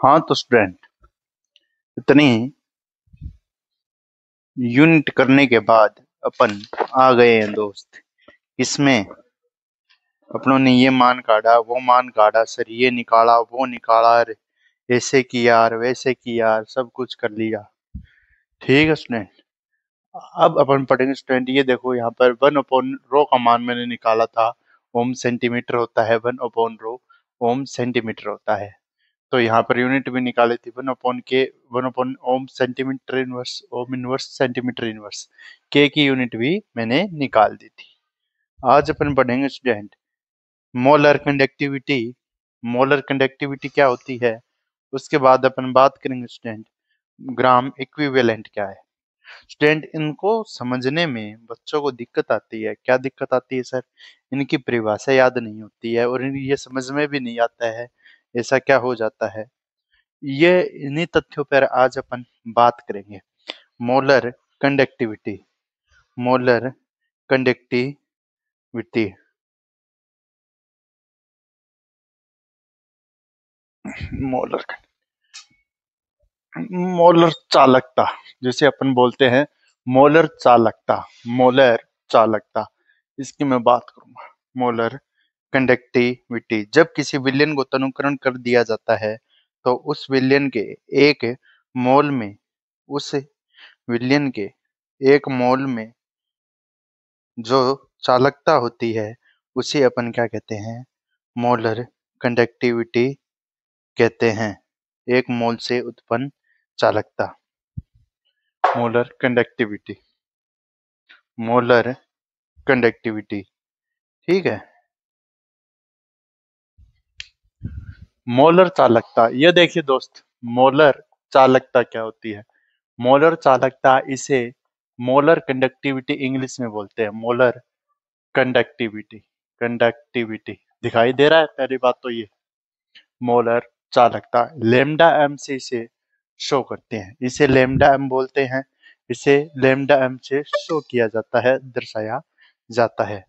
हाँ तो स्टूडेंट, इतनी यूनिट करने के बाद अपन आ गए हैं दोस्त। इसमें अपनों ने ये मान काढ़ा, वो मान काढ़ा, सर ये निकाला, वो निकाला, ऐसे किया यार, वैसे किया यार, सब कुछ कर लिया। ठीक है स्टूडेंट, अब अपन पढ़ेंगे स्टूडेंट। ये देखो यहाँ पर 1/रो का मान मैंने निकाला था। ओम सेंटीमीटर होता है, 1/रो ओम सेंटीमीटर होता है। तो यहाँ पर यूनिट भी निकाली थी, 1/के, 1/ओम centimetre inverse, ohm inverse centimetre inverse. K की यूनिट भी मैंने निकाल दी थी। आज अपन पढ़ेंगे student molar conductivity. Molar conductivity क्या होती है, उसके बाद अपन बात करेंगे स्टूडेंट ग्राम इक्विवेलेंट क्या है। स्टूडेंट, इनको समझने में बच्चों को दिक्कत आती है। क्या दिक्कत आती है सर? इनकी परिभाषा याद नहीं होती है और ये समझ में भी नहीं आता है, ऐसा क्या हो जाता है। ये इन्हीं तथ्यों पर आज अपन बात करेंगे। Molar conductivity, molar conductivity, molar molar चालकता, जिसे अपन बोलते हैं मोलर चालकता। मोलर चालकता, इसकी मैं बात करूंगा। मोलर कंडक्टिविटी, जब किसी विलयन को तनुकरण कर दिया जाता है तो उस विलयन के एक मोल में, उस विलयन के एक मोल में जो चालकता होती है उसे अपन क्या कहते हैं? मोलर कंडक्टिविटी कहते हैं। एक मोल से उत्पन्न चालकता, मोलर कंडक्टिविटी, मोलर कंडक्टिविटी। ठीक है, मोलर चालकता, ये देखिए दोस्त, मोलर चालकता क्या होती है? मोलर चालकता, इसे मोलर कंडक्टिविटी इंग्लिश में बोलते हैं। मोलर कंडक्टिविटी, कंडक्टिविटी दिखाई दे रहा है पहली बात तो ये। मोलर चालकता लेमडा एम से इसे शो करते हैं, इसे लेमडा एम बोलते हैं। इसे लेमडा एम से शो किया जाता है, दर्शाया जाता है।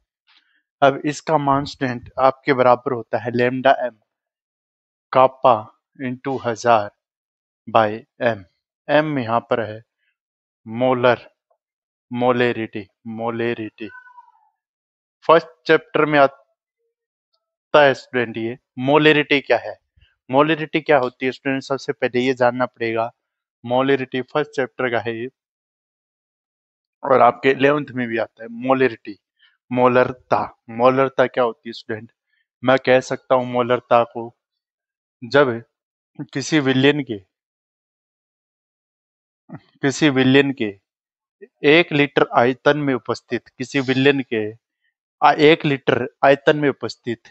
अब इसका मान स्टूडेंट आपके बराबर होता है लेमडा एम कापा इंटू 1000 बाय एम। एम यहाँ पर है मोलर, मोलेरिटी, मोलेरिटी। फर्स्ट चैप्टर में आता है स्टूडेंट ये मोलेरिटी क्या है। मोलेरिटी क्या होती है स्टूडेंट, सबसे पहले ये जानना पड़ेगा। मोलेरिटी फर्स्ट चैप्टर का है ये, और आपके 11th में भी आता है मोलेरिटी। मोलरता, मोलरता क्या होती है स्टूडेंट? मैं कह सकता हूँ मोलरता को, जब किसी विलयन के, किसी विलयन के 1 लीटर आयतन में उपस्थित, किसी विलयन के 1 लीटर आयतन में उपस्थित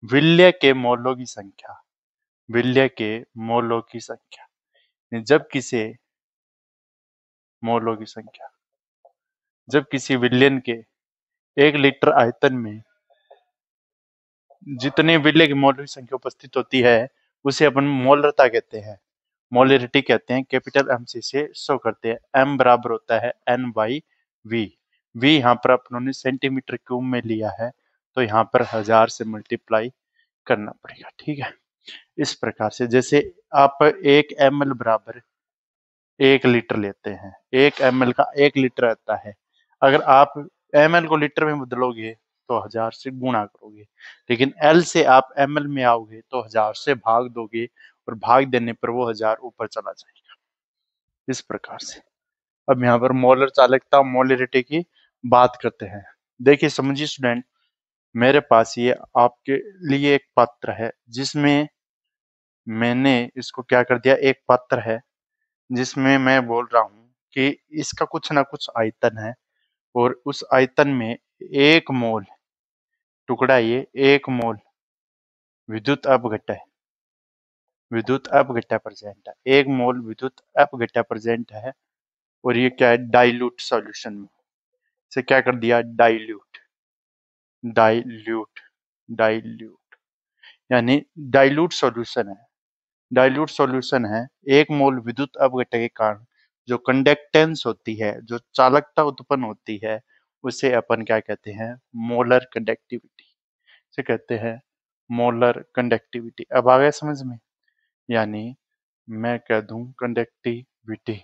विलय के मोलों की संख्या, विलय के मोलों की संख्या, जब किसी मोलों की संख्या, जब किसी विलयन के 1 लीटर आयतन में जितने विलय के मोलों की संख्या उपस्थित होती है उसे अपन मोलरता कहते हैं, मोलरिटी कहते हैं। कैपिटल एम से शो करते हैं। एम बराबर होता है एन बाई वी। वी यहाँ पर अपनों ने सेंटीमीटर क्यूब में लिया है, तो यहाँ पर 1000 से मल्टीप्लाई करना पड़ेगा। ठीक है, इस प्रकार से जैसे आप 1 ml बराबर 1 लीटर लेते हैं, 1 ml का 1 लीटर आता है। अगर आप ml को लीटर में बदलोगे तो 1000 से गुणा करोगे, लेकिन L से आप ml में आओगे तो 1000 से भाग दोगे, और भाग देने पर वो 1000 ऊपर चला जाएगा। इस प्रकार से अब यहाँ पर मोलर चालकता, मोलरिटी की बात करते हैं। देखिए समझिए स्टूडेंट, मेरे पास ये आपके लिए एक पात्र है, जिसमें मैंने इसको क्या कर दिया, एक पात्र है जिसमें मैं बोल रहा हूँ कि इसका कुछ ना कुछ आयतन है, और उस आयतन में 1 मोल टुकड़ा, ये 1 मोल विद्युत अपघट्य है, विद्युत अपघट्य प्रेजेंट है। 1 मोल विद्युत अपघट्य प्रेजेंट है, और ये क्या है, डाइल्यूट सॉल्यूशन में। इसे क्या कर दिया, डाइल्यूट, डाइल्यूट, डाइल्यूट, यानी डाइल्यूट सॉल्यूशन है। डाइल्यूट सॉल्यूशन है। 1 मोल विद्युत अपघट्य के कारण जो कंडक्टेंस होती है, जो चालकता उत्पन्न होती है, उसे अपन क्या कहते हैं, मोलर कंडक्टिविटी से कहते हैं, मोलर कंडक्टिविटी। अब आ गया समझ में? यानी मैं कह दूं कंडक्टिविटी।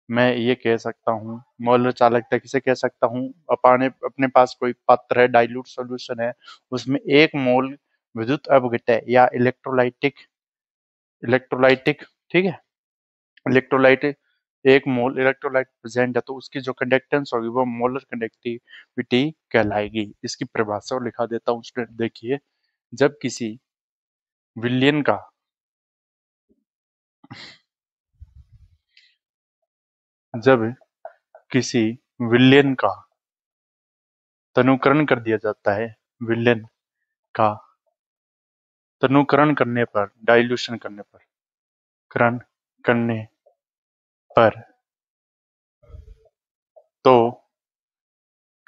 मैं ये कह सकता हूँ मोलर चालकता किसे कह सकता हूँ, अपने पास कोई पात्र है, डाइल्यूट सॉल्यूशन है, उसमें 1 मोल विद्युत अपघटय या इलेक्ट्रोलाइटिक, ठीक है, इलेक्ट्रोलाइट 1 मोल इलेक्ट्रोलाइट प्रेजेंट है तो उसकी जो कंडक्टेंस होगी वो मोलर कंडक्टिविटी कहलाएगी। इसकी परिभाषा लिखा देता हूँ स्टूडेंट, देखिए। जब किसी विलयन का जब किसी विलयन का तनुकरण कर दिया जाता है, विलयन का तनुकरण करने पर, डाइल्यूशन करने पर, करण करने पर, तो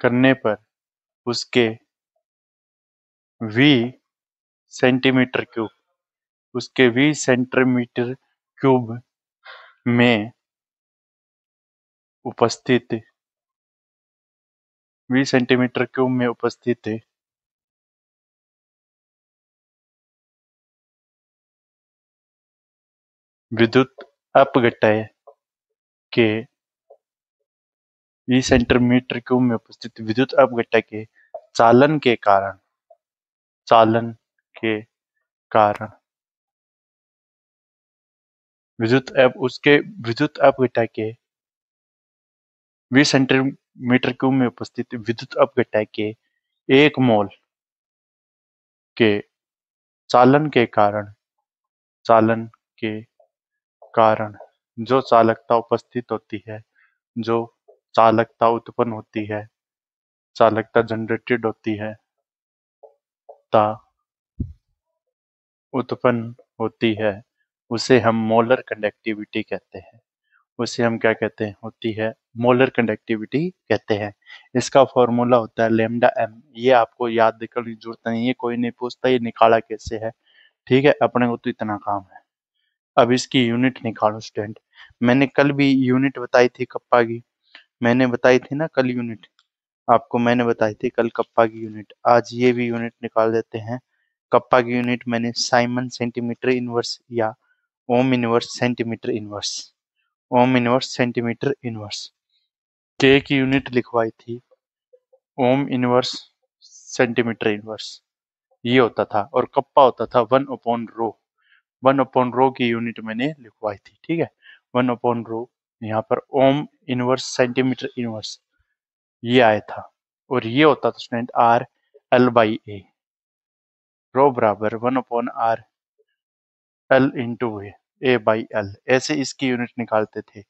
करने पर उसके v सेंटीमीटर क्यूब उसके v सेंटीमीटर क्यूब में उपस्थित v सेंटीमीटर क्यूब में उपस्थित विद्युत अपघटय के v सेंटीमीटर क्यूब में उपस्थित विद्युत अपघटय के चालन के कारण चालन के कारण विद्युत अपघटय के 20 सेंटीमीटर क्यूब में उपस्थित विद्युत अपघटय के 1 मोल के चालन के कारण जो चालकता उपस्थित होती है, जो चालकता उत्पन्न होती है, चालकता जनरेटेड होती है, ता उत्पन्न होती है, उसे हम मोलर कंडक्टिविटी कहते हैं। उसे हम क्या कहते हैं, होती है मोलर कंडक्टिविटी कहते हैं। इसका फॉर्मूला होता है लैम्डा एम। ये आपको याद करने की जरूरत नहीं है, कोई नहीं पूछता ये निकाला कैसे है, ठीक है, अपने को तो इतना काम है। अब इसकी यूनिट निकालो स्टूडेंट। मैंने कल भी यूनिट बताई थी कप्पा की, मैंने बताई थी ना कल यूनिट, आपको मैंने बताई थी कल कप्पा की यूनिट। आज ये भी यूनिट निकाल देते हैं। कप्पा की यूनिट मैंने साइमन सेंटीमीटर इनवर्स या ohm inverse centimetre inverse, ohm inverse centimetre inverse, K की यूनिट लिखवाई थी ओम इनवर्स सेंटीमीटर इनवर्स, ये होता था। और कप्पा होता था 1/रो। 1/रो की यूनिट मैंने लिखवाई थी, ठीक है, 1/रो। यहाँ पर ओम इनवर्स सेंटीमीटर इनवर्स ये आया था, और ये होता था स्टूडेंट R/L/A। रो बराबर 1/R/L/A/L, ऐसे इसकी यूनिट निकालते थे।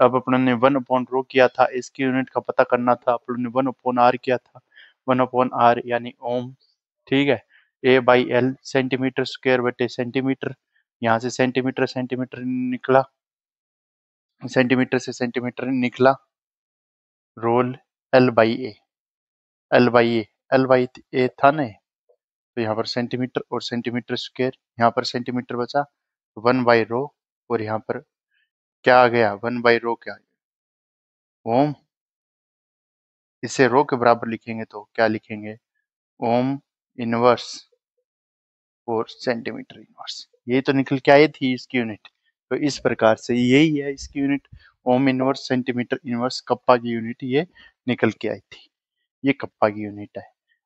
अब अपन ने 1/रो किया था, इसकी यूनिट का पता करना था, अपन ने 1/R किया था, 1/R यानी ओम, ठीक है, A/L सेंटीमीटर स्क्वायर बटे सेंटीमीटर, यहाँ से सेंटीमीटर सेंटीमीटर निकला, सेंटीमीटर से सेंटीमीटर निकला, रोल L/A, L/A, L/A था ना, तो यहाँ पर सेंटीमीटर और सेंटीमीटर स्क्वायर, यहाँ पर सेंटीमीटर बचा 1/रो, और यहाँ पर क्या आ गया 1/रो, क्या ओम। इसे रो के बराबर लिखेंगे तो क्या लिखेंगे, ओम इनवर्स और सेंटीमीटर इनवर्स, ये तो निकल के आई थी इसकी यूनिट। तो इस प्रकार से यही है इसकी यूनिट, ओम इनवर्स सेंटीमीटर इनवर्स, कप्पा की यूनिट ये निकल के आई थी, ये कप्पा की यूनिट है।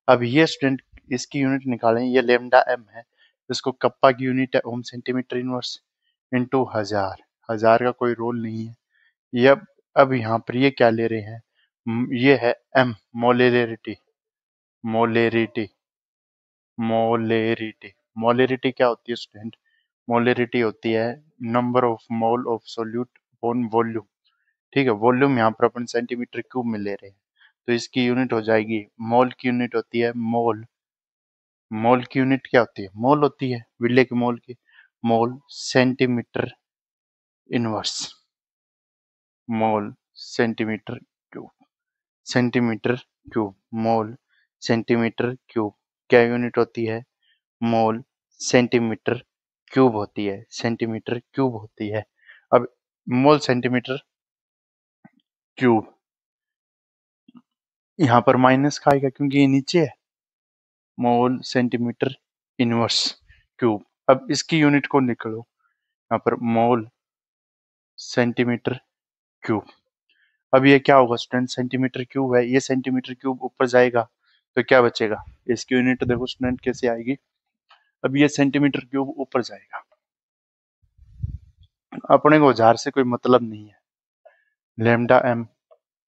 अब ये स्टूडेंट इसकी यूनिट निकालें, ये लेमडा एम है, इसको कप्पा की यूनिट है ओम सेंटीमीटर इनवर्स इंटू 1000, 1000 का कोई रोल नहीं है ये। अब यहाँ पर ये क्या ले रहे हैं, ये है एम, मोलेरिटी, मोलेरिटी, मोलेरिटी, मोलेरिटी क्या होती है स्टूडेंट, मोलेरिटी होती है number of mole of solute upon volume, ठीक है, वॉल्यूम यहाँ पर अपन सेंटीमीटर क्यूब में ले रहे हैं, तो इसकी यूनिट हो जाएगी, मोल की यूनिट होती है मोल, मोल की यूनिट क्या होती है, मोल होती है, विले के मोल की, मोल सेंटीमीटर इनवर्स, मोल सेंटीमीटर क्यूब, सेंटीमीटर क्यूब, मोल सेंटीमीटर क्यूब, क्या यूनिट होती है, मोल सेंटीमीटर क्यूब होती है, सेंटीमीटर क्यूब होती है। अब मोल सेंटीमीटर क्यूब, यहाँ पर माइनस का आएगा क्योंकि ये नीचे है, मोल सेंटीमीटर इनवर्स क्यूब। अब इसकी यूनिट को निकालो, यहाँ पर मोल सेंटीमीटर क्यूब। अब ये क्या होगा स्टूडेंट, सेंटीमीटर क्यूब है, ये सेंटीमीटर क्यूब ऊपर जाएगा तो क्या बचेगा, इसकी यूनिट देखो स्टूडेंट कैसे आएगी। अब ये सेंटीमीटर क्यूब ऊपर जाएगा, अपने को हजार से कोई मतलब नहीं है। लेमडा एम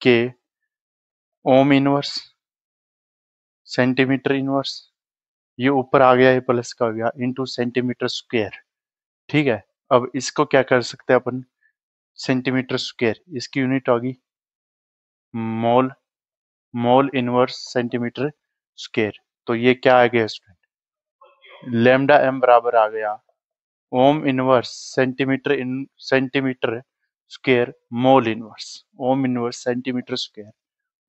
के ओम इनवर्स सेंटीमीटर इनवर्स, ये ऊपर आ गया, ये प्लस का हो गया, इंटू सेंटीमीटर स्क्वायर। ठीक है, अब इसको क्या कर सकते हैं अपन, सेंटीमीटर स्क्वायर, इसकी यूनिट होगी मोल, मोल इनवर्स सेंटीमीटर स्क्वायर। तो ये क्या आ गया स्टूडेंट, लेमडा एम बराबर आ गया ओम inverse centimetre square mole inverse, ohm inverse centimetre square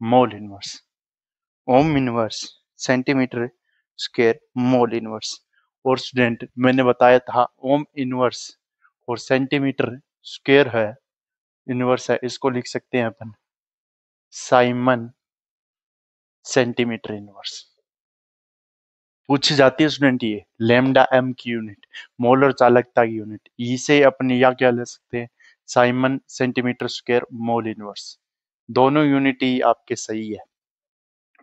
mole inverse, ohm inverse centimetre square mole inverse. और स्टूडेंट मैंने बताया था ओम इनवर्स और सेंटीमीटर स्क्वायर है, इनवर्स है, इसको लिख सकते हैं अपन साइमन सेंटीमीटर इनवर्स। पूछी जाती है स्टूडेंट ये लेमडा एम की यूनिट, मोलर चालकता की यूनिट, इसे अपन या क्या ले सकते हैं, Simon centimetre square mole inverse. दोनों यूनिट ही आपके सही है।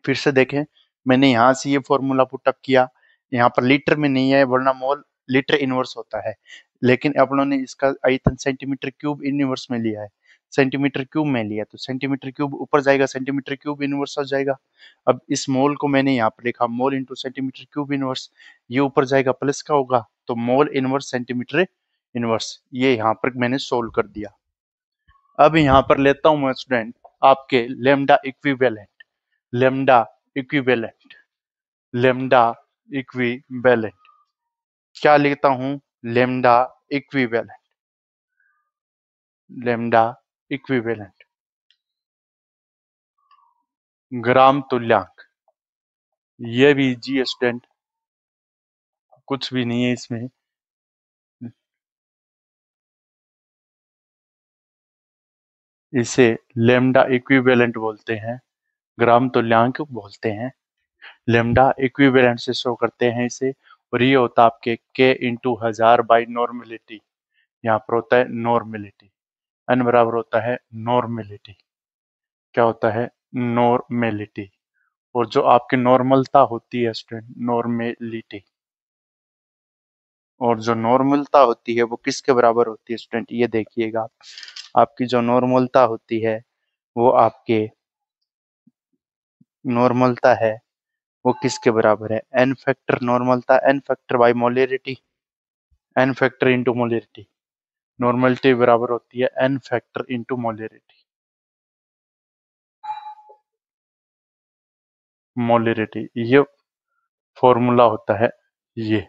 फिर से देखें, मैंने यहाँ से ये फॉर्मूला पुटअप किया, यहाँ पर लीटर में नहीं है वरना मोल लीटर इनवर्स होता है, लेकिन अपनों ने इसका आयतन सेंटीमीटर क्यूब इनवर्स में लिया है, सेंटीमीटर क्यूब में लिया, तो सेंटीमीटर क्यूब ऊपर जाएगा, सेंटीमीटर क्यूब इनवर्स हो जाएगा। अब इस मोल को मैंने यहाँ पर लिखा mole into centimetre cube inverse, ये ऊपर जाएगा प्लस का होगा, तो मोल इनवर्स सेंटीमीटर इनवर्स, ये यहाँ पर मैंने सोल्व कर दिया। अब यहाँ पर लेता हूँ मैं स्टूडेंट आपके lambda equivalent, lambda equivalent, lambda equivalent, क्या लिखता हूं, लेमडा इक्विवेलेंट, लेमडा इक्विवेलेंट ग्राम तुल्यांक, ये भी जी स्टूडेंट कुछ भी नहीं है इसमें, इसे लेमडा इक्विवेलेंट बोलते हैं, ग्राम तुल्यांक बोलते हैं, लेमडा इक्विवेलेंट से शो करते हैं इसे। और ये होता है आपके के इंटू हजार बाई नॉर्मेलिटी, यहाँ पर होता है नॉर्मेलिटी, एन बराबर होता है नॉर्मेलिटी, क्या होता है नॉर्मेलिटी। और जो आपकी नॉर्मलता होती है स्टूडेंट, नॉर्मेलिटी, और जो नॉर्मलता होती है वो किसके बराबर होती है स्टूडेंट, ये देखिएगा आप, आपकी जो नॉर्मलता होती है वो आपके नॉर्मलता है वो किसके बराबर है, एन फैक्टर नॉर्मलता, n factor by molarity, n factor into molarity, normality बराबर होती है n factor into molarity, molarity ये फॉर्मूला होता है ये।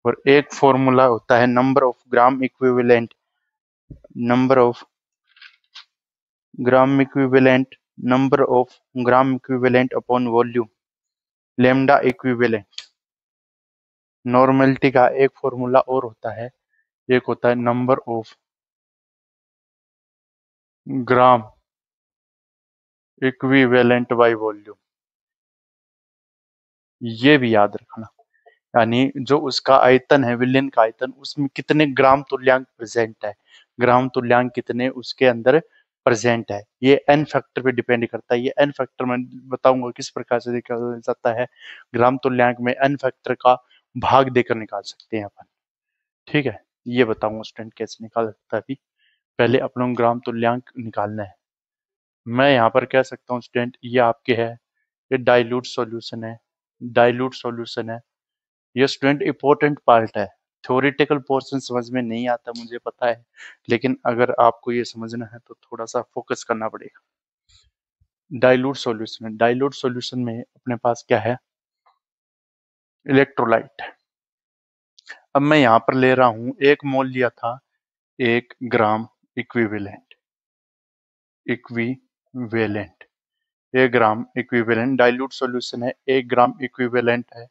और एक फॉर्मूला होता है number of gram equivalent, number of gram equivalent, number of gram equivalent upon volume, lambda equivalent. Normality का एक फॉर्मूला और होता है, एक होता है number of gram equivalent by volume, ये भी याद रखना, यानी जो उसका आयतन है, विलयन का आयतन, उसमें कितने ग्राम तुल्यांक प्रेजेंट है, ग्राम तुल्यांक कितने उसके अंदर प्रेजेंट है, ये एन फैक्टर पे डिपेंड करता है। ये एन फैक्टर मैं बताऊंगा किस प्रकार से निकाला जाता है, ग्राम तुल्यांक में एन फैक्टर का भाग देकर निकाल सकते हैं अपन। ठीक है, ये बताऊंगा स्टूडेंट कैसे निकाल सकता है। अभी पहले अपना ग्राम तुल्यांक निकालना है। मैं यहाँ पर कह सकता हूँ स्टूडेंट ये आपके है, ये डाइल्यूट सॉल्यूशन है, डाइल्यूट सॉल्यूशन है, ये स्टूडेंट इंपॉर्टेंट पार्ट है, थ्योरेटिकल पोर्शन समझ में नहीं आता मुझे पता है, लेकिन अगर आपको ये समझना है तो थोड़ा सा फोकस करना पड़ेगा। डाइल्यूट सॉल्यूशन है, डाइल्यूट सॉल्यूशन में अपने पास क्या है, इलेक्ट्रोलाइट। अब मैं यहाँ पर ले रहा हूँ एक मोल लिया था, एक ग्राम इक्विवेलेंट, इक्विवेलेंट, एक ग्राम इक्विवेलेंट डाइल्यूट सॉल्यूशन है, एक ग्राम इक्विवेलेंट है,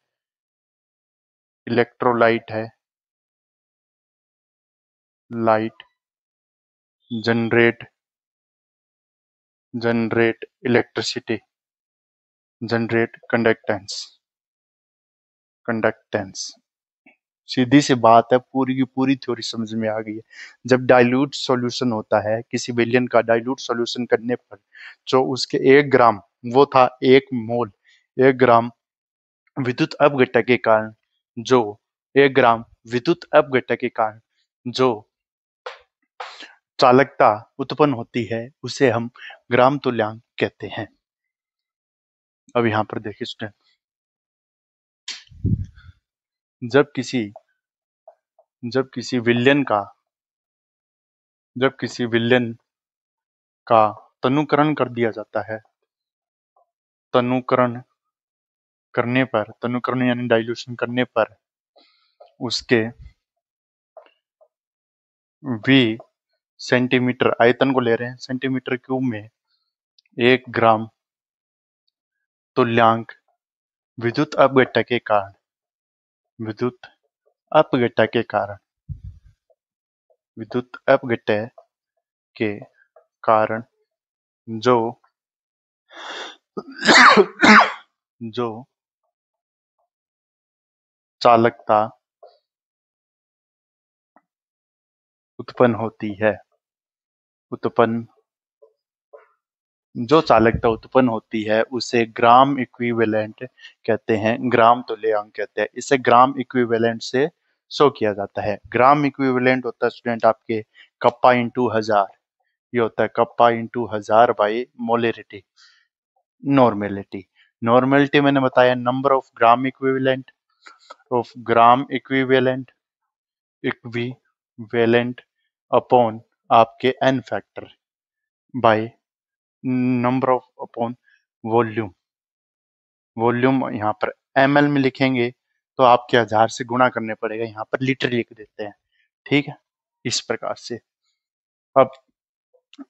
इलेक्ट्रोलाइट है, light generate, generate electricity, generate conductance, conductance. सीधी सी बात है, पूरी की पूरी थ्योरी समझ में आ गई है। जब डाइल्यूट सॉल्यूशन होता है किसी विलयन का, डाइल्यूट सॉल्यूशन करने पर जो उसके 1 ग्राम, वो था 1 मोल, 1 ग्राम विद्युत अपघटन के कारण जो 1 ग्राम विद्युत अपघटन के कारण जो चालकता उत्पन्न होती है उसे हम ग्राम तुल्यांक कहते हैं। अब यहाँ पर देखिए स्टूडेंट, जब किसी जब किसी विलयन का जब किसी विलयन का तनुकरण कर दिया जाता है, तनुकरण तनुकरण यानी डाइल्यूशन करने पर उसके v सेंटीमीटर, आयतन को ले रहे हैं सेंटीमीटर क्यूब में, 1 ग्राम तुल्यांक विद्युत अपघटन के कारण विद्युत अपघटन के कारण विद्युत अपघटन के कारण जो जो चालकता उत्पन्न होती है, जो चालकता उत्पन्न होती है उसे ग्राम इक्विवेलेंट कहते हैं, ग्राम तुल्यांक कहते हैं। इसे ग्राम इक्विवेलेंट से शो किया जाता है। ग्राम इक्विवेलेंट होता है स्टूडेंट आपके कप्पा इंटू 1000, ये होता है kappa into 1000 by molarity. Normality, normality मैंने बताया number of gram equivalent upon आपके n factor by number of upon volume. Volume यहाँ पर ml में लिखेंगे तो आपके 1000 से गुणा करने पड़ेगा, यहाँ पर लीटर लिख देते हैं। ठीक है, इस प्रकार से। अब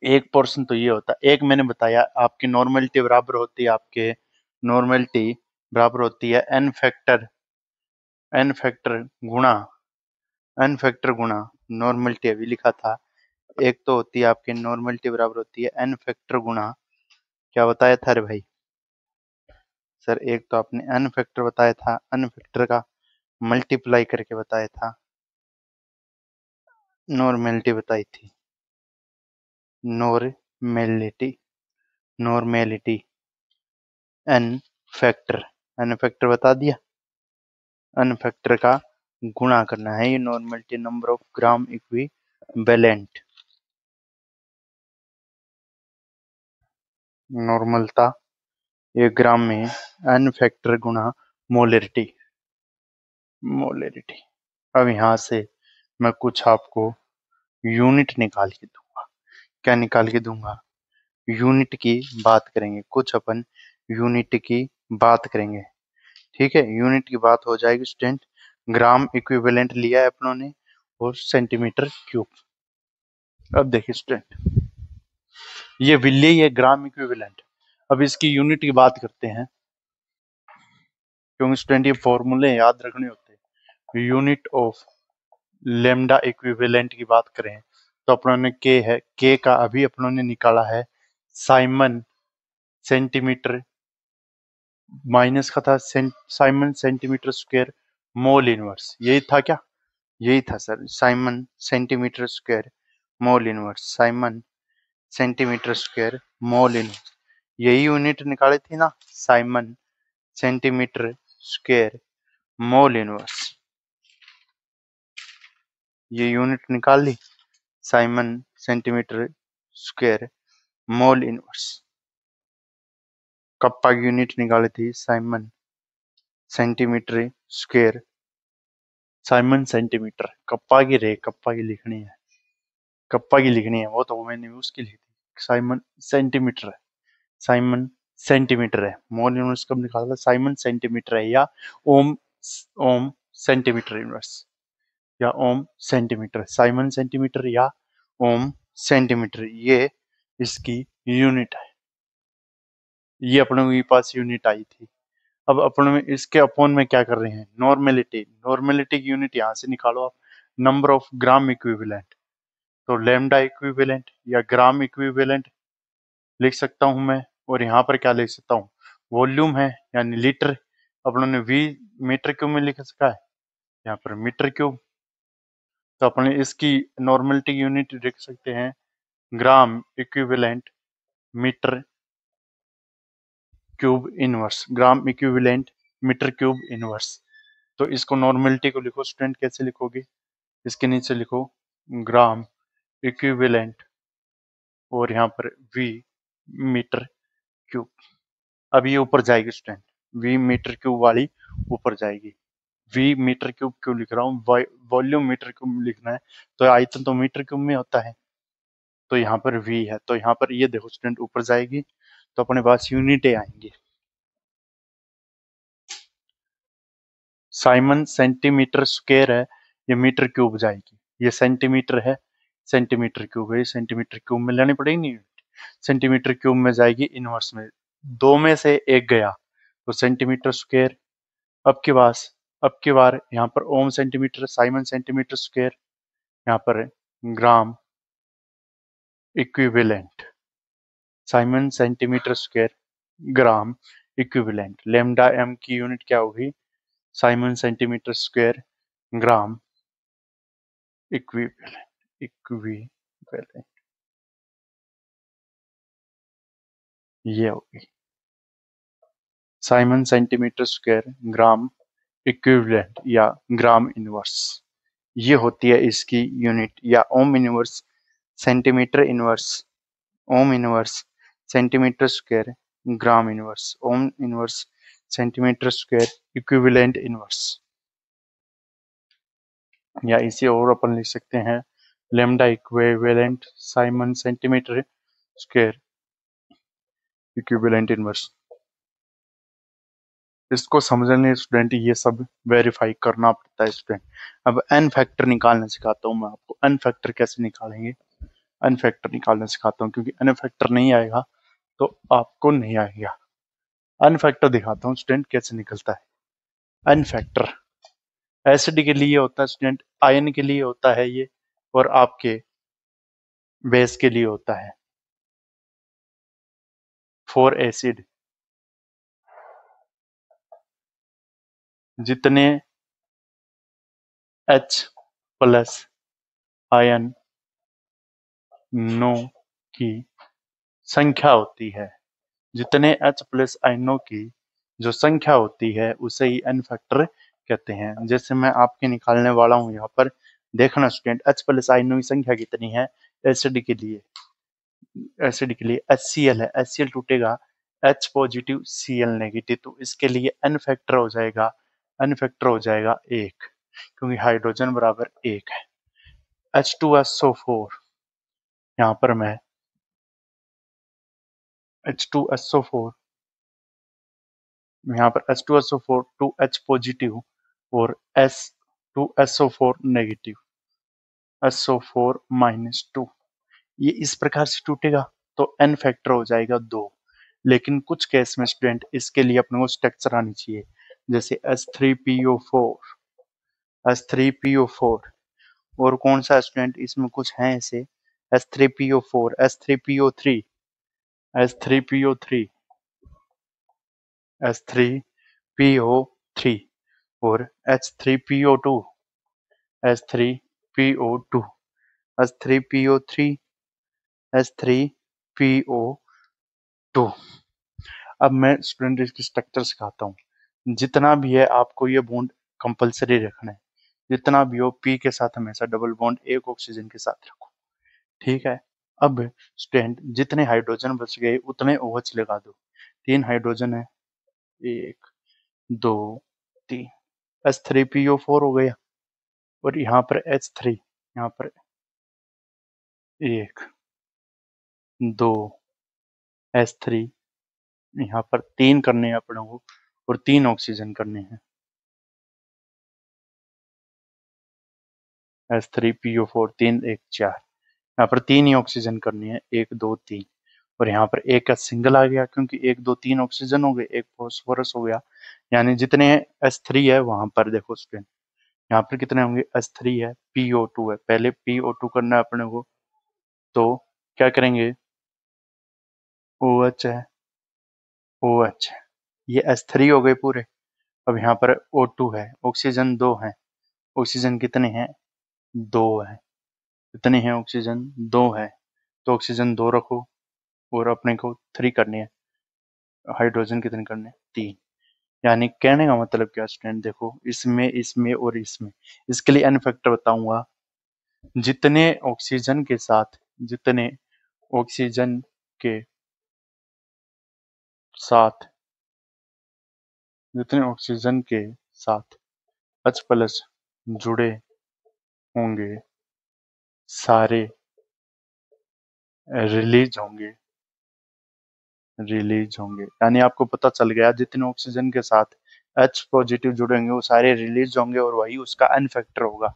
एक पोर्शन तो ये होता है, एक मैंने बताया आपकी नॉर्मेलिटी बराबर होती है n फैक्टर गुणा नॉर्मेलिटी, अभी लिखा था। एक तो होती है आपकी नॉर्मेलिटी बराबर होती है n फैक्टर गुणा, क्या बताया था रे भाई सर, एक तो आपने n फैक्टर बताया था, n फैक्टर का मल्टीप्लाई करके बताया था, नॉर्मेलिटी बताई थी, नॉर्मेलिटी n फैक्टर बता दिया, n फैक्टर का गुणा करना है, ये normality number of gram equivalent, नॉर्मलता 1 ग्राम में n फैक्टर गुणा मोलरिटी। अब यहाँ से मैं कुछ आपको यूनिट निकाल के दूंगा। क्या निकाल के दूंगा? यूनिट की बात करेंगे, कुछ अपन यूनिट की बात करेंगे। ठीक है, यूनिट की बात हो जाएगी स्टूडेंट। ग्राम इक्विवेलेंट लिया है अपनों ने और सेंटीमीटर क्यूब। अब देखिए स्टूडेंट, ये विल्ले है ग्राम इक्विवेलेंट। अब इसकी यूनिट की बात करते हैं, क्योंकि स्टूडेंट ये फॉर्मूले याद रखने होते हैं। यूनिट ऑफ लेमडा इक्विवेलेंट की बात करें तो अपनों ने के का अभी अपनों ने निकाला है साइमन सेंटीमीटर, माइनस का था siemens centimetre square mole inverse, यही था क्या? यही था sir, siemens centimetre square mole inverse, siemens centimetre square mole inverse, यही यूनिट निकाली थी ना, siemens centimetre square mole inverse, ये यूनिट निकाल ली, siemens centimetre square mole inverse. Kappa की यूनिट निकाली थी siemens centimetre square, siemens centimetre, kappa की लिखनी है, वो तो मैंने उसकी लिखी थी, साइमन सेंटीमीटर है, साइमन सेंटीमीटर है। मोल इनवर्स कब निकाला था? साइमन सेंटीमीटर है, या ओम ओम सेंटीमीटर इनवर्स, या ओम सेंटीमीटर, साइमन सेंटीमीटर या ओम सेंटीमीटर, ये इसकी यूनिट है। ये अपने के पास यूनिट आई थी। अब अपन में इसके अपॉन में क्या कर रहे हैं? नॉर्मेलिटी की यूनिट यहाँ से निकालो आप, नंबर ऑफ ग्राम इक्विवेलेंट, तो लेमडा इक्विवेलेंट या ग्राम इक्विवेलेंट लिख सकता हूं मैं, और यहाँ पर क्या लिख सकता हूँ? वॉल्यूम है यानी लीटर, अपनों ने वी मीटर क्यूब में लिख सका है, यहाँ पर मीटर क्यूब, तो अपने इसकी नॉर्मलिटी यूनिट लिख सकते हैं gram equivalent metre cube inverse, gram equivalent metre cube inverse. तो इसको नॉर्मलिटी को लिखो स्टूडेंट, कैसे लिखोगे, इसके नीचे लिखो ग्राम इक्विवेलेंट और यहाँ पर वी मीटर क्यूब। अब ये ऊपर जाएगी स्टूडेंट, वी मीटर क्यूब वाली ऊपर जाएगी। वी मीटर क्यूब क्यों लिख रहा हूँ, वॉल्यूम मीटर क्यूब लिखना है, तो आयतन तो मीटर क्यूब में होता है, तो यहाँ पर वी है, तो यहाँ पर ये देखो स्टूडेंट ऊपर जाएगी, तो अपने पास यूनिटें आएंगी। साइमन सेंटीमीटर स्क्वायर है, ये मीटर क्यूब जाएगी, ये सेंटीमीटर है, सेंटीमीटर क्यूब है, ये सेंटीमीटर क्यूब में लेनी पड़ेगी नहीं, सेंटीमीटर क्यूब में जाएगी इनवर्स में, दो में से एक गया तो सेंटीमीटर स्क्वायर। अब की बार यहाँ पर ohm centimetre, siemens centimetre square, यहाँ पर gram equivalent, siemens centimetre square gram equivalent. Lambda M की यूनिट क्या होगी, siemens centimetre square gram equivalent, equivalent ये होगी siemens centimetre square gram equivalent या ग्राम इनवर्स, ये होती है इसकी यूनिट, या ohm inverse centimetre inverse, ohm inverse centimetre square gram inverse, ohm inverse centimetre square equivalent inverse. या इसे और अपन लिख सकते हैं lambda equivalent siemens centimetre square equivalent inverse. इसको समझने स्टूडेंट ये सब वेरीफाई करना पड़ता है स्टूडेंट। अब एन फैक्टर निकालना सिखाता हूँ मैं आपको, एन फैक्टर कैसे निकालेंगे, एन फैक्टर निकालना सिखाता हूँ, क्योंकि एन फैक्टर नहीं आएगा तो आपको नहीं आएगा। एन फैक्टर दिखाता हूँ स्टूडेंट कैसे निकलता है। एन फैक्टर एसिड के लिए होता है स्टूडेंट, आयन के लिए होता है ये, और आपके बेस के लिए होता है। फॉर एसिड जितने H प्लस आयन नो की संख्या होती है, जितने H प्लस आयनों की जो संख्या होती है उसे ही एन फैक्टर कहते हैं। जैसे मैं आपके निकालने वाला हूं, यहाँ पर देखना स्टूडेंट, H प्लस आयनों की संख्या कितनी है एसिड के लिए, एसिड के लिए HCl है, HCl टूटेगा H पॉजिटिव Cl नेगेटिव, तो इसके लिए एन फैक्टर हो जाएगा, एन फैक्टर हो जाएगा 1, क्योंकि हाइड्रोजन बराबर 1 है। H2SO4, यहाँ पर मैं H2SO4, यहाँ पर H2SO4 2H पॉजिटिव और S2SO4 नेगेटिव, SO4 -2, ये इस प्रकार से टूटेगा, तो n फैक्टर हो जाएगा 2। लेकिन कुछ केस में स्टूडेंट इसके लिए अपने को स्ट्रक्चर आनी चाहिए, जैसे S3PO4, S3PO4, और कौन सा स्टूडेंट इसमें कुछ है ऐसे, S3PO4, S3PO3, S3PO3, S3PO3 और H3PO2, H3PO2, H3PO3, H3PO2। अब मैं स्टूडेंट इसकी स्ट्रक्चर सिखाता हूँ, जितना भी है आपको ये बॉन्ड कंपलसरी रखना है, जितना भी हो पी के साथ हमेशा डबल बॉन्ड एक ऑक्सीजन के साथ रखो, ठीक है। अब स्टूडेंट जितने हाइड्रोजन बच गए उतने OH लगा दो, 3 हाइड्रोजन है, 1 2 3, H3PO4 हो गया, और यहाँ पर H3, यहाँ पर 1 2 H3, यहाँ पर 3 करने हैं अपने को, और 3 ऑक्सीजन करने हैं, H3PO4 3 1 4, यहाँ पर 3 ही ऑक्सीजन करनी है, 1 2 3, और यहाँ पर एक का सिंगल आ गया, क्योंकि 1 2 3 ऑक्सीजन हो गए, एक फॉस्फोरस हो गया, यानी जितने H3 है वहां पर देखो स्टूडेंट, यहाँ पर कितने होंगे, H3 है, PO2 है, पहले PO2 करना है अपने को, तो क्या करेंगे, OH है, OH है, ये H3 हो गए पूरे। अब यहाँ पर O2 है, ऑक्सीजन 2 है, ऑक्सीजन कितने हैं? 2 है। कितने हैं ऑक्सीजन? 2 है। तो ऑक्सीजन 2 रखो और अपने को 3 करनी है। हाइड्रोजन कितने करने हैं? 3। यानी कहने का मतलब क्या स्टूडेंट, देखो इसमें इसमें और इसमें, इसके लिए एन फैक्टर बताऊंगा। जितने ऑक्सीजन के साथ जितने ऑक्सीजन के साथ जितने ऑक्सीजन के साथ H प्लस जुड़े होंगे सारे रिलीज होंगे। यानी आपको पता चल गया जितने ऑक्सीजन के साथ H पॉजिटिव जुड़ेंगे वो सारे रिलीज होंगे और वही उसका एन फैक्टर होगा।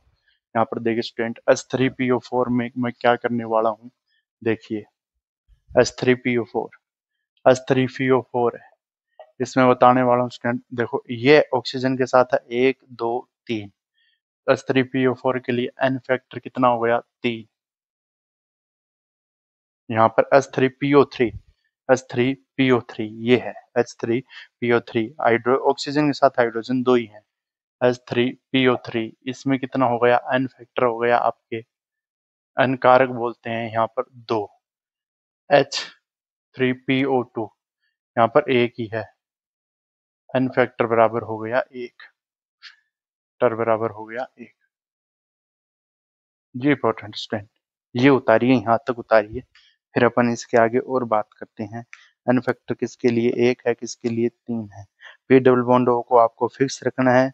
यहाँ पर देखिए स्टूडेंट H3PO4 में मैं क्या करने वाला हूँ, देखिए H3PO4 H3PO4 है, इसमें बताने वाला हूँ स्टूडेंट। देखो ये ऑक्सीजन के साथ है 1 2 3। H3PO4 के लिए एन फैक्टर कितना हो गया? 3। यहाँ पर H3PO3 ये है H3PO3 हाइड्रो ऑक्सीजन के साथ हाइड्रोजन 2 ही है। H3PO3 इसमें कितना हो गया? एन फैक्टर हो गया आपके, एन कारक बोलते हैं यहाँ पर 2। H3PO2 यहाँ पर एक ही है, एन फैक्टर बराबर हो गया 1। टर बराबर हो गया 1। ये इंपॉर्टेंट स्टूडेंट, ये उतारिए, यहाँ तक उतारिए, फिर अपन इसके आगे और बात करते हैं। एन फैक्टर किसके लिए 1 है, किसके लिए 3 है। पी डबल बॉन्ड को आपको फिक्स रखना है,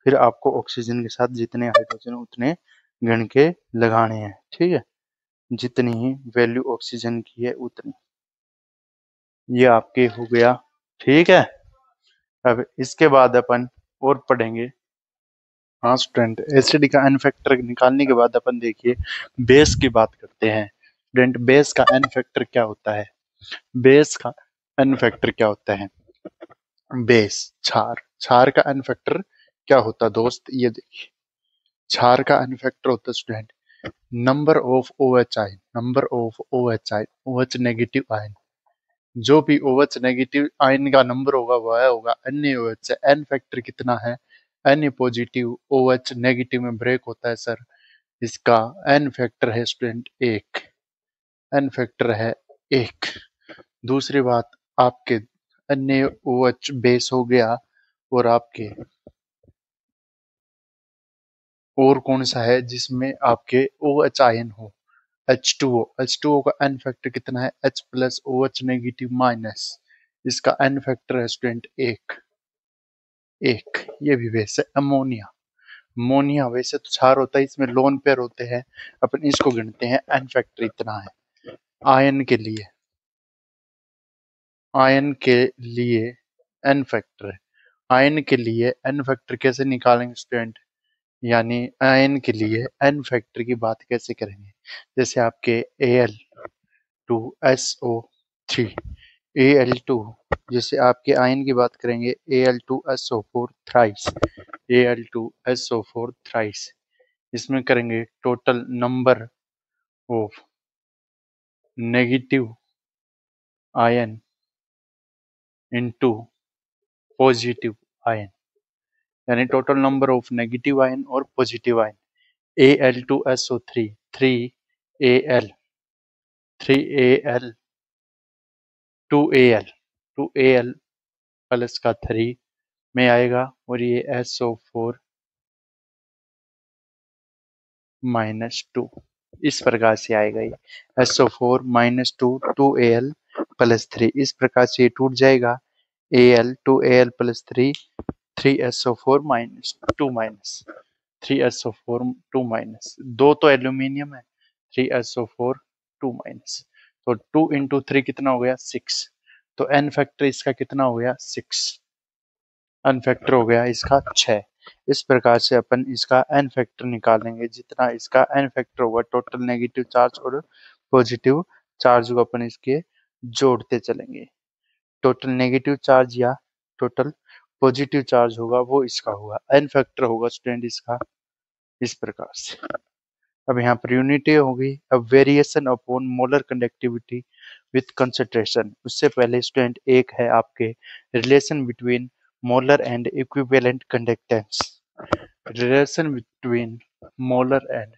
फिर आपको ऑक्सीजन के साथ जितने हाइड्रोजन उतने गण के लगाने हैं, ठीक है। जितनी ही वैल्यू ऑक्सीजन की है उतनी, ये आपके हो गया, ठीक है। अब इसके बाद अपन और पढ़ेंगे। हाँ स्टूडेंट, एसिड का एन फैक्टर निकालने के बाद अपन देखिए बेस की बात करते हैं। स्टूडेंट बेस का एन फैक्टर क्या होता है? बेस का एन फैक्टर क्या होता है? बेस क्षार, क्षार का एन फैक्टर क्या होता है दोस्त? ये देखिए क्षार का एन फैक्टर होता है student number of OH ion, number of OH ion, OH negative ion. जो भी OH नेगेटिव आयन का नंबर होगा वह होगा NaOH से। एन फैक्टर कितना है? Na पॉजिटिव OH नेगेटिव में ब्रेक होता है सर, इसका एन फैक्टर है स्टूडेंट 1। एन फैक्टर है 1। दूसरी बात, आपके NaOH बेस हो गया, और आपके और कौन सा है जिसमें आपके OH आयन हो? H2O, H2O का एन फैक्टर कितना है? H plus OH negative minus, इसका एन फैक्टर है स्टूडेंट 1। ये भी बेस है। अमोनिया, अमोनिया वैसे तो क्षार होता है, इसमें लोन पेयर होते हैं, अपन इसको गिनते हैं, एन फैक्टर इतना है। आयन के लिए, आयन के लिए एन फैक्टर है। आयन के लिए एन फैक्टर कैसे निकालेंगे स्टूडेंट? यानी आयन के लिए एन फैक्टर की बात कैसे करेंगे? जैसे आपके Al2SO3, Al2, जैसे आपके आयन की बात करेंगे Al2SO4 थ्राइस, Al2SO4 थ्राइस। इसमें करेंगे total number of negative ion into positive ion, यानी total number of negative ion और positive ion. Al2SO3 3Al 3Al 2Al 2Al plus का 3 में आएगा, और ये SO4 माइनस 2 इस प्रकार से आएगा। ये SO4 माइनस 2 2Al प्लस 3 इस प्रकार से ये टूट जाएगा। Al 2Al plus 3 3SO4 minus 2 minus 3SO4 2 minus, दो तो एल्यूमिनियम है, 3SO4 2 माइनस, तो 2 इंटू 3 कितना हो गया? 6। तो एन फैक्टर इसका कितना हो गया? 6। एन फैक्टर हो गया इसका 6। इस प्रकार से अपन इसका एन फैक्टर निकालेंगे। जितना इसका एन फैक्टर होगा, टोटल नेगेटिव चार्ज और पॉजिटिव चार्ज को अपन इसके जोड़ते चलेंगे। टोटल नेगेटिव चार्ज या टोटल पॉजिटिव चार्ज होगा वो इसका होगा, एन फैक्टर होगा स्टूडेंट इसका इस प्रकार से। अब यहाँ पर यूनिटी होगी, अब variation upon molar conductivity with concentration. उससे पहले स्टूडेंट एक है आपके relation between molar and equivalent conductance. relation between molar and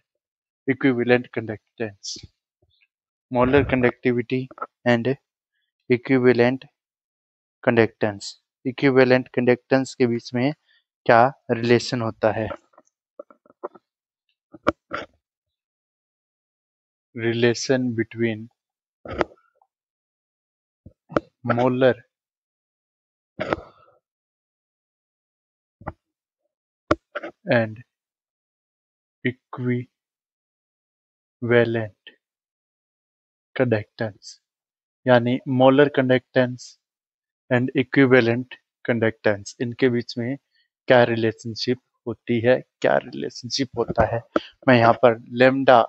equivalent conductance. Molar conductivity and equivalent conductance. Equivalent conductance के बीच में क्या रिलेशन होता है? Relation between molar and equivalent conductance, यानी molar conductance and equivalent conductance, इनके बीच में क्या relationship होती है, क्या रिलेशनशिप होता है? मैं यहाँ पर लेमडा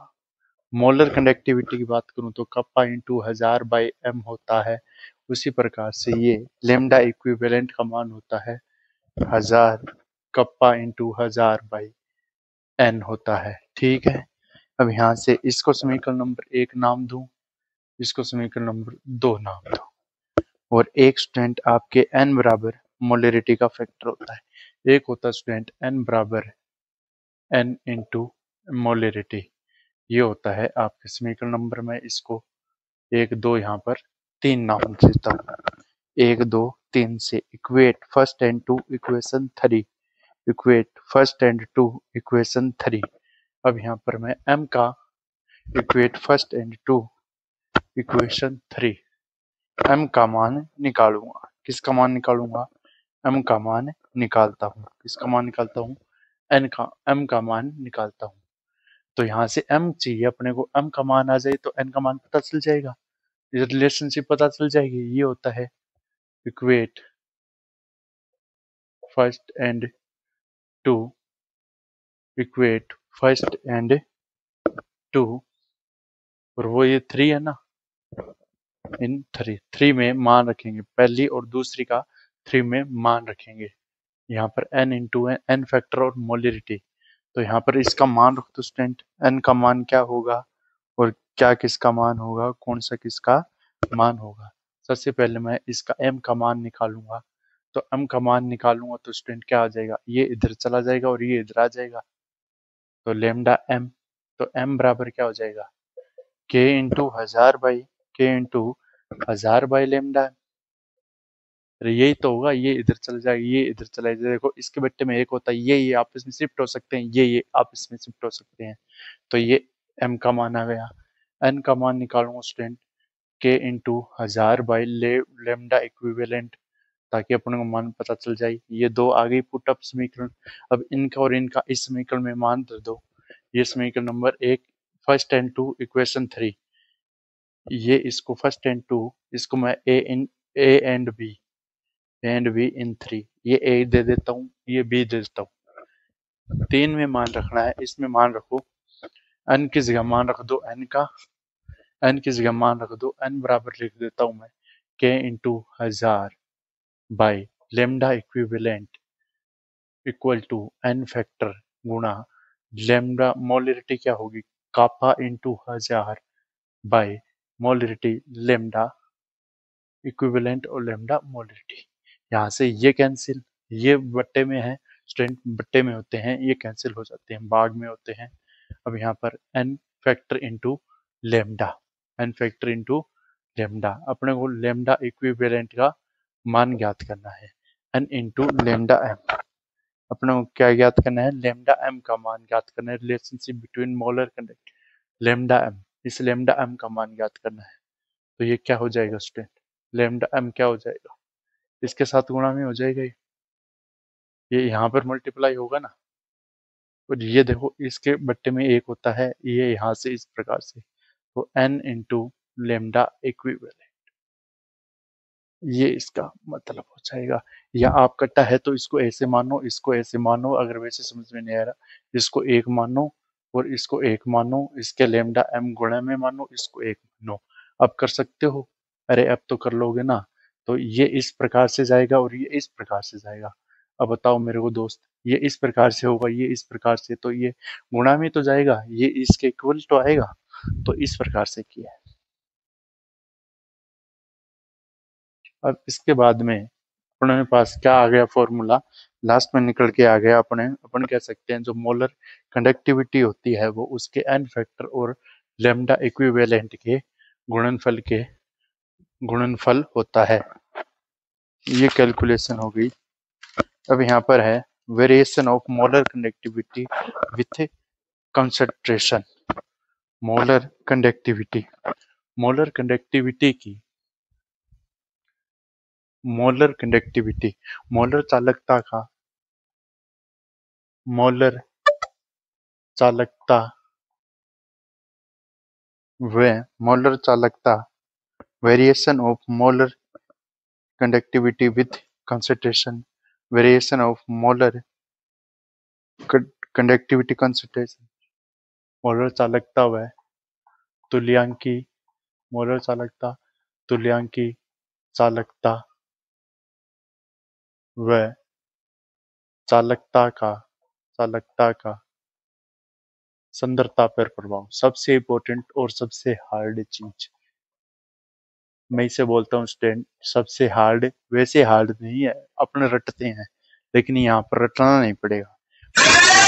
मोलर कंडक्टिविटी की बात करूँ तो कप्पा इंटू 1000 बाई एम होता है, उसी प्रकार से ये लेमडा इक्विवेलेंट का मान होता है 1000 कप्पा इंटू 1000 बाई एन होता है। ठीक है, अब यहाँ से इसको समीकरण नंबर 1 नाम दूं, इसको समीकरण नंबर 2 नाम दूं, और एक स्टूडेंट आपके n बराबर मोलरिटी का फैक्टर होता है। एक होता है स्टूडेंट n बराबर n इंटू मोलरिटी, ये होता है आपके समीकरण नंबर में, इसको 1 2 यहाँ पर 3 नाम देता हूँ। 1 2 3 से equate first and two equation 3, equate first and two equation 3। अब यहाँ पर मैं m का equate first and two equation 3, m का मान निकालूंगा। किसका मान निकालूंगा? m का मान निकालता हूँ। किसका मान निकालता हूँ? m का मान निकालता हूँ। तो यहाँ से m चाहिए अपने को, m का मान आ जाए तो n का मान पता चल जाएगा, ये रिलेशनशिप पता चल जाएगी। ये होता है equate first and two, equate first and two, और वो ये 3 है ना, इन 3 में मान रखेंगे, पहली और दूसरी का 3 में मान रखेंगे। यहाँ पर n इंटू n फैक्टर और मोलरिटी, तो यहाँ पर इसका मान रख दो स्टूडेंट, n का मान क्या होगा और क्या किसका मान होगा, कौन सा किसका मान होगा। सबसे पहले मैं इसका m का मान निकालूंगा, तो m का मान निकालूंगा तो स्टूडेंट क्या आ जाएगा, ये इधर चला जाएगा और ये इधर आ जाएगा, तो लेमडा m, तो m बराबर क्या हो जाएगा, k into 1000 by k into 1000 by lambda. यही तो होगा, ये इधर चला जाएगा, ये इधर चला जाएगा। देखो इसके बट्टे में एक होता है, ये आपस में शिफ्ट हो सकते हैं, ये आपस में शिफ्ट हो सकते हैं, तो ये m का मान आ गया। n का मान निकालूंगा student k into 1000 by lambda equivalent, ताकि अपने को मान पता चल जाए। ये दो आ गई पुट अप समीकरण। अब इनका और इनका इस समीकरण में मान दे दो। ये समीकरण number 1 first and two equation 3, ये इसको फर्स्ट एंड टू, इसको मैं ए एंड बी इन 3, ये ए दे देता हूँ, ये बी दे देता हूँ। 3 में मान रखना है, इसमें मान रखो, n की जगह मान रख दो n का, n की जगह मान रख दो, n बराबर लिख देता हूँ मैं k into 1000 by lambda equivalent equal to n factor गुणा लेमडा मोलरिटी क्या होगी, kappa into 1000 by molarity lambda equivalent और लेमडा मोलरिटी। यहाँ से ये कैंसिल, ये बट्टे में है स्टूडेंट, बट्टे में होते हैं, ये कैंसिल हो जाते हैं, भाग में होते हैं। अब यहाँ पर n factor into lambda, n factor into lambda, अपने को लेमडा इक्विवेलेंट का मान ज्ञात करना है, n इंटू लेमडा m, अपने को क्या ज्ञात करना है, लेमडा m का मान ज्ञात करना है, relationship between molar conduct lambda m, इस लेमडा m का मान ज्ञात करना है। तो ये क्या हो जाएगा स्टूडेंट, लेमडा m क्या हो जाएगा, इसके साथ गुणा में हो जाएगा, ये यहाँ पर मल्टीप्लाई होगा ना, और ये देखो इसके बट्टे में एक होता है, ये यहाँ से इस प्रकार से, तो n इंटू लेमडा इक्विवेलेंट, ये इसका मतलब हो जाएगा। या आप कट्टा है तो इसको ऐसे मानो, इसको ऐसे मानो, अगर वैसे समझ में नहीं आ रहा इसको एक मानो और इसको एक मानो, इसके लेमडा m गुणा में मानो, इसको एक मानो। अब कर सकते हो, अरे अब तो कर लोगे ना, तो ये इस प्रकार से जाएगा और ये इस प्रकार से जाएगा। अब बताओ मेरे को दोस्त, ये इस प्रकार से होगा, ये इस प्रकार से, तो ये गुणा में तो जाएगा, ये इसके इक्वल तो आएगा, तो इस प्रकार से किया है। अब इसके बाद में अपने पास क्या आ गया फॉर्मूला, लास्ट में निकल के आ गया अपन कह सकते हैं जो मोलर कंडक्टिविटी होती है वो उसके एन फैक्टर और लेमडा इक्विवेलेंट के गुणनफल होता है। ये कैलकुलेशन हो गई। अब यहाँ पर है variation of molar conductivity with concentration. Molar conductivity, molar conductivity की मोलर कंडक्टिविटी, मोलर चालकता का मोलर चालकता व मोलर चालकता variation of molar conductivity with concentration, variation of molar conductivity concentration, molar चालकता व तुल्यांकी मोलर चालकता तुल्यांकी चालकता व चालकता का सांद्रता पर प्रभाव। सबसे इम्पोर्टेंट और सबसे हार्ड चीज मैं इसे बोलता हूँ स्टूडेंट, सबसे हार्ड। वैसे हार्ड नहीं है, अपने रटते हैं, लेकिन यहाँ पर रटना नहीं पड़ेगा।